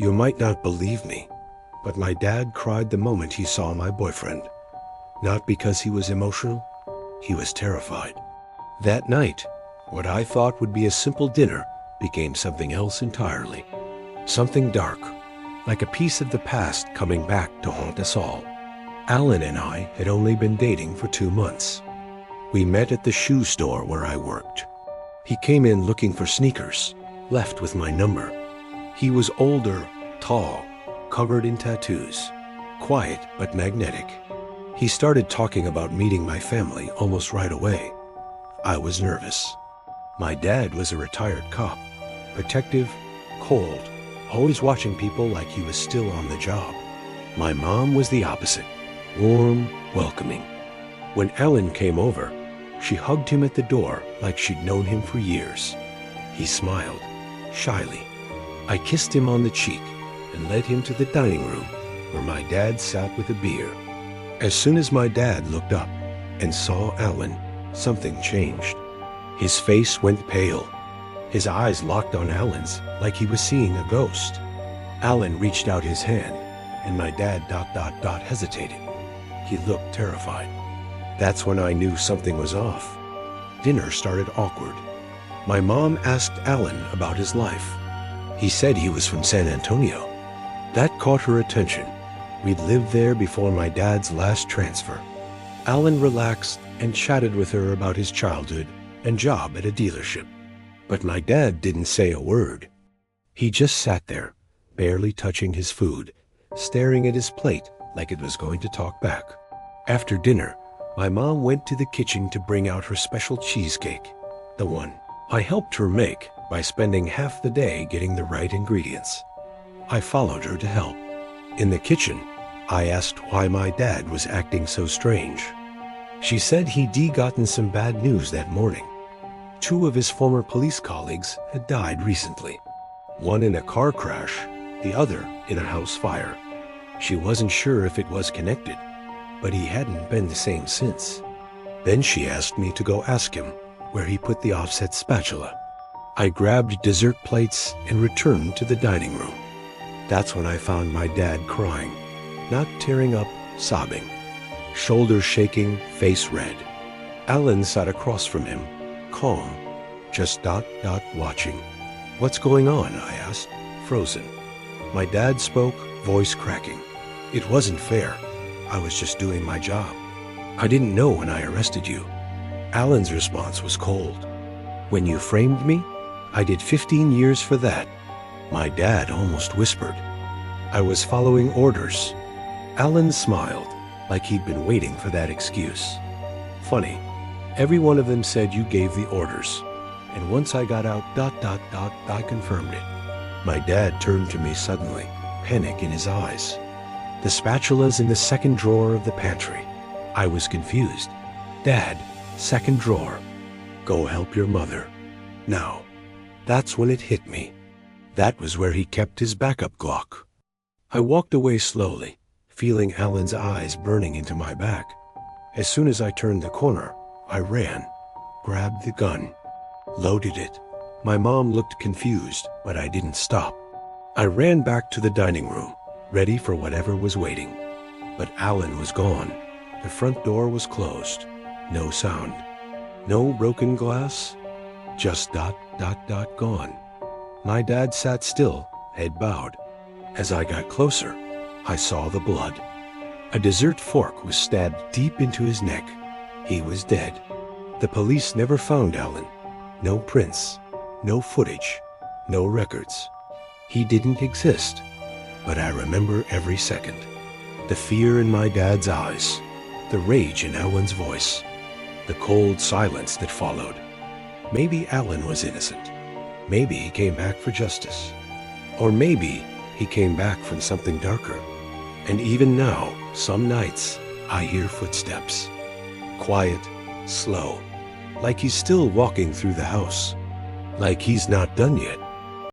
You might not believe me, but my dad cried the moment he saw my boyfriend. Not because he was emotional, he was terrified. That night, what I thought would be a simple dinner became something else entirely. Something dark, like a piece of the past coming back to haunt us all. Allan and I had only been dating for 2 months. We met at the shoe store where I worked. He came in looking for sneakers, left with my number. He was older, tall, covered in tattoos, quiet but magnetic. He started talking about meeting my family almost right away. I was nervous. My dad was a retired cop, protective, cold, always watching people like he was still on the job. My mom was the opposite, warm, welcoming. When Allan came over, she hugged him at the door like she'd known him for years. He smiled, shyly. I kissed him on the cheek and led him to the dining room where my dad sat with a beer. As soon as my dad looked up and saw Allan, something changed. His face went pale. His eyes locked on Allan's like he was seeing a ghost. Allan reached out his hand, and my dad ... hesitated. He looked terrified. That's when I knew something was off. Dinner started awkward. My mom asked Allan about his life. He said he was from San Antonio. That caught her attention. We'd lived there before my dad's last transfer. Allan relaxed and chatted with her about his childhood and job at a dealership. But my dad didn't say a word. He just sat there, barely touching his food, staring at his plate like it was going to talk back. After dinner, my mom went to the kitchen to bring out her special cheesecake, the one I helped her make by spending half the day getting the right ingredients. I followed her to help. In the kitchen, I asked why my dad was acting so strange. She said he'd gotten some bad news that morning. 2 of his former police colleagues had died recently. One in a car crash, the other in a house fire. She wasn't sure if it was connected, but he hadn't been the same since. Then she asked me to go ask him where he put the offset spatula. I grabbed dessert plates and returned to the dining room. That's when I found my dad crying, not tearing up, sobbing, shoulders shaking, face red. Allan sat across from him, calm, just ... watching. What's going on? I asked, frozen. My dad spoke, voice cracking. It wasn't fair. I was just doing my job. I didn't know when I arrested you. Allan's response was cold. When you framed me, I did 15 years for that. My dad almost whispered. I was following orders. Allan smiled, like he'd been waiting for that excuse. Funny, every one of them said you gave the orders. And once I got out ... I confirmed it. My dad turned to me suddenly, panic in his eyes. The spatula's in the second drawer of the pantry. I was confused. Dad, second drawer. Go help your mother. Now, that's when it hit me. That was where he kept his backup Glock. I walked away slowly, feeling Allan's eyes burning into my back. As soon as I turned the corner, I ran, grabbed the gun, loaded it. My mom looked confused, but I didn't stop. I ran back to the dining room, ready for whatever was waiting. But Allan was gone. The front door was closed. No sound. No broken glass. Just ... gone. My dad sat still, head bowed. As I got closer, I saw the blood. A dessert fork was stabbed deep into his neck. He was dead. The police never found Allan. No prints, no footage, no records. He didn't exist, but I remember every second. The fear in my dad's eyes, the rage in Allan's voice, the cold silence that followed. Maybe Allan was innocent. Maybe he came back for justice. Or maybe he came back from something darker. And even now, some nights, I hear footsteps. Quiet, slow, like he's still walking through the house. Like he's not done yet.